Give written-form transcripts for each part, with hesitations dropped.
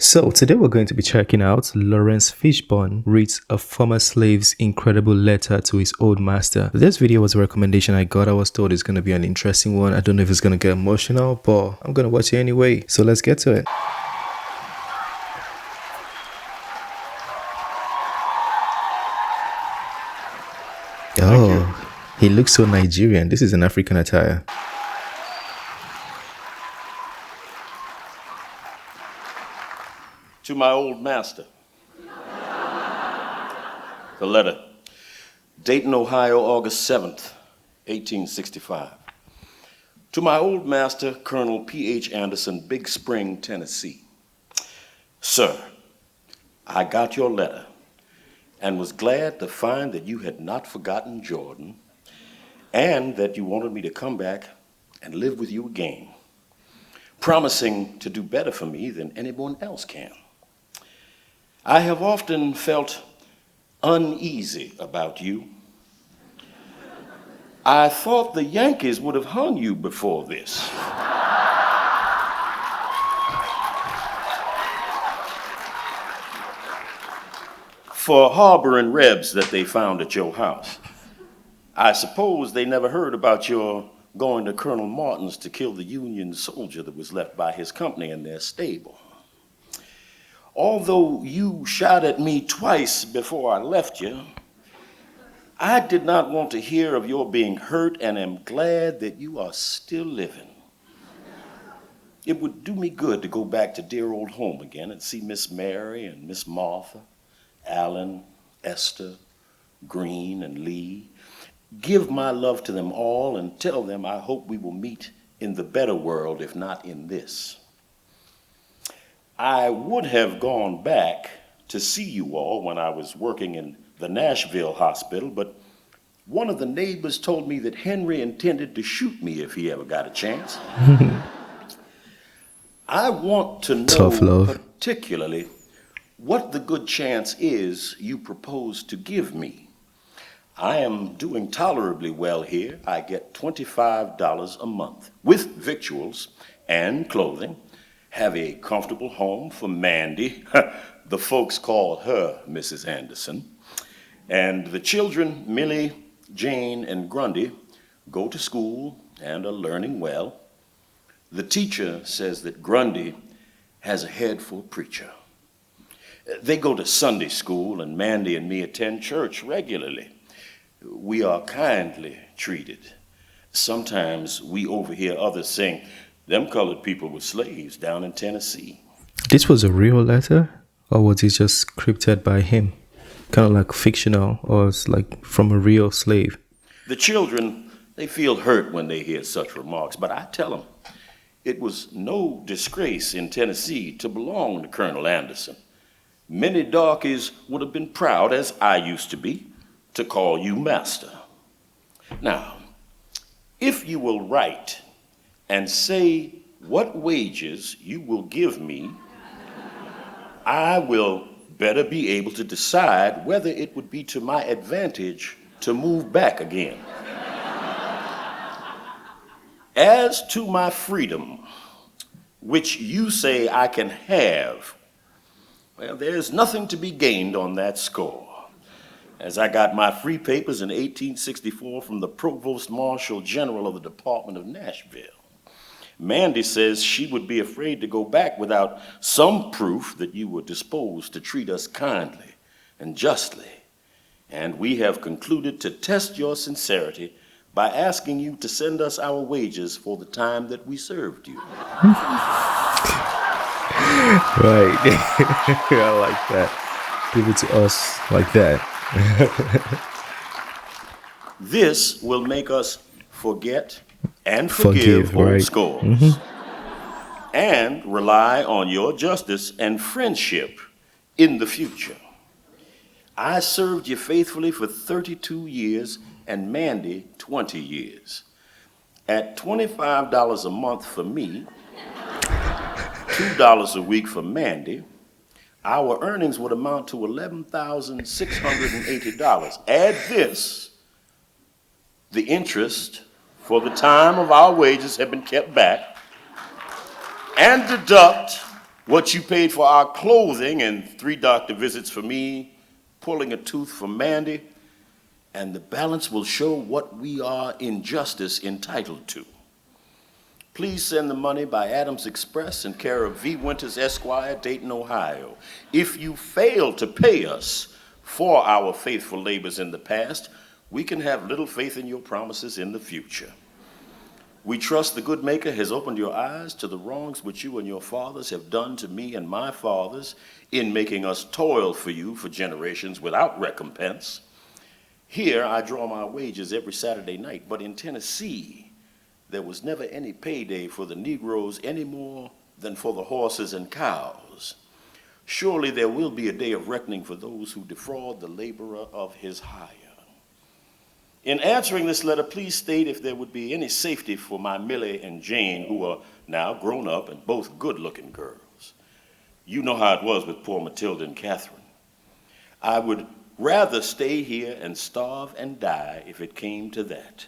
So, today we're going to be checking out Lawrence Fishburne reads a former slave's incredible letter to his old master. This video was a recommendation I got. I was told it's going to be an interesting one. I don't know if it's going to get emotional, but I'm going to watch it anyway. So, let's get to it. Oh, he looks so Nigerian. This is an African attire. To my old master. The letter. Dayton, Ohio, August 7th, 1865. To my old master, Colonel P.H. Anderson, Big Spring, Tennessee. Sir, I got your letter and was glad to find that you had not forgotten Jordan and that you wanted me to come back and live with you again, promising to do better for me than anyone else can. I have often felt uneasy about you. I thought the Yankees would have hung you before this. For harboring Rebs that they found at your house. I suppose they never heard about your going to Colonel Martin's to kill the Union soldier that was left by his company in their stable. Although you shot at me twice before I left you, I did not want to hear of your being hurt and am glad that you are still living. It would do me good to go back to dear old home again and see Miss Mary and Miss Martha, Alan, Esther, Green, and Lee. Give my love to them all and tell them I hope we will meet in the better world, if not in this. I would have gone back to see you all when I was working in the Nashville hospital, but one of the neighbors told me that Henry intended to shoot me if he ever got a chance. I want to know particularly what the good chance is you propose to give me. I am doing tolerably well here. I get $25 a month with victuals and clothing. Have a comfortable home for Mandy. The folks call her Mrs. Anderson. And the children, Millie, Jane, and Grundy, go to school and are learning well. The teacher says that Grundy has a head for a preacher. They go to Sunday school, and Mandy and me attend church regularly. We are kindly treated. Sometimes we overhear others saying, them colored people were slaves down in Tennessee. This was a real letter, or was it just scripted by him? Kind of like fictional, or it's like from a real slave? The children, they feel hurt when they hear such remarks, but I tell them it was no disgrace in Tennessee to belong to Colonel Anderson. Many darkies would have been proud, as I used to be, to call you master. Now, if you will write and say what wages you will give me, I will better be able to decide whether it would be to my advantage to move back again. As to my freedom, which you say I can have, well, there's nothing to be gained on that score, as I got my free papers in 1864 from the Provost Marshal General of the Department of Nashville. Mandy says she would be afraid to go back without some proof that you were disposed to treat us kindly and justly. And we have concluded to test your sincerity by asking you to send us our wages for the time that we served you. Right. I like that. Give it to us like that. This will make us forget and forgive old right? scores, and rely on your justice and friendship in the future. I served you faithfully for 32 years and Mandy 20 years. At $25 a month for me, $2 a week for Mandy, our earnings would amount to $11,680. Add this, the interest for the time of our wages have been kept back, and deduct what you paid for our clothing and 3 doctor visits for me, pulling a tooth for Mandy, and the balance will show what we are in justice entitled to. Please send the money by Adams Express in care of V. Winters, Esquire, Dayton, Ohio. If you fail to pay us for our faithful labors in the past, we can have little faith in your promises in the future. We trust the good Maker has opened your eyes to the wrongs which you and your fathers have done to me and my fathers in making us toil for you for generations without recompense. Here I draw my wages every Saturday night, but in Tennessee, there was never any payday for the Negroes any more than for the horses and cows. Surely there will be a day of reckoning for those who defraud the laborer of his hire. In answering this letter, please state if there would be any safety for my Millie and Jane, who are now grown up and both good-looking girls. You know how it was with poor Matilda and Catherine. I would rather stay here and starve and die if it came to that,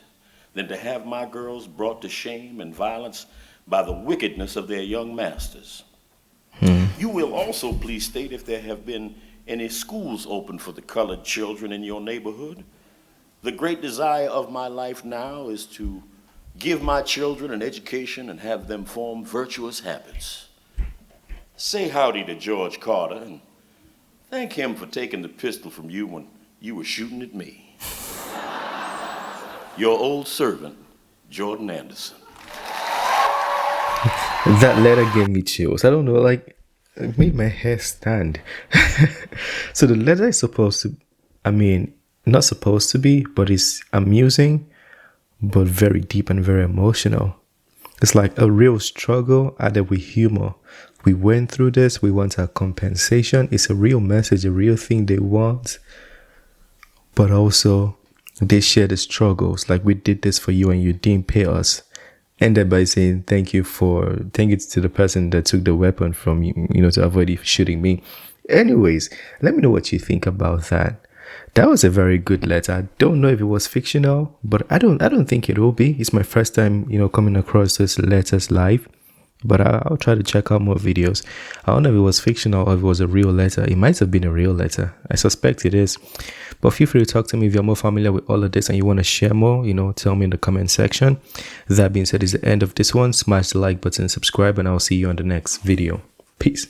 than to have my girls brought to shame and violence by the wickedness of their young masters. You will also please state if there have been any schools open for the colored children in your neighborhood. The great desire of my life now is to give my children an education and have them form virtuous habits. Say howdy to George Carter and thank him for taking the pistol from you when you were shooting at me. Your old servant, Jordan Anderson. That letter gave me chills. I don't know, like, it made my hair stand. So the letter is supposed to, not supposed to be, but it's amusing, but very deep and very emotional. It's like a real struggle added with humor. We went through this, we want our compensation. It's a real message, a real thing they want. But also, they share the struggles, like we did this for you and you didn't pay us. Ended by saying thank you to the person that took the weapon from you, to avoid you shooting me. Anyways, let me know what you think about that. That was a very good letter. I don't know if it was fictional, but I don't think it will be. It's my first time, coming across these letters live. But I'll try to check out more videos. I don't know if it was fictional or if it was a real letter. It might have been a real letter. I suspect it is. But feel free to talk to me if you're more familiar with all of this and you want to share more, tell me in the comment section. That being said, is the end of this one. Smash the like button, subscribe, and I'll see you on the next video. Peace.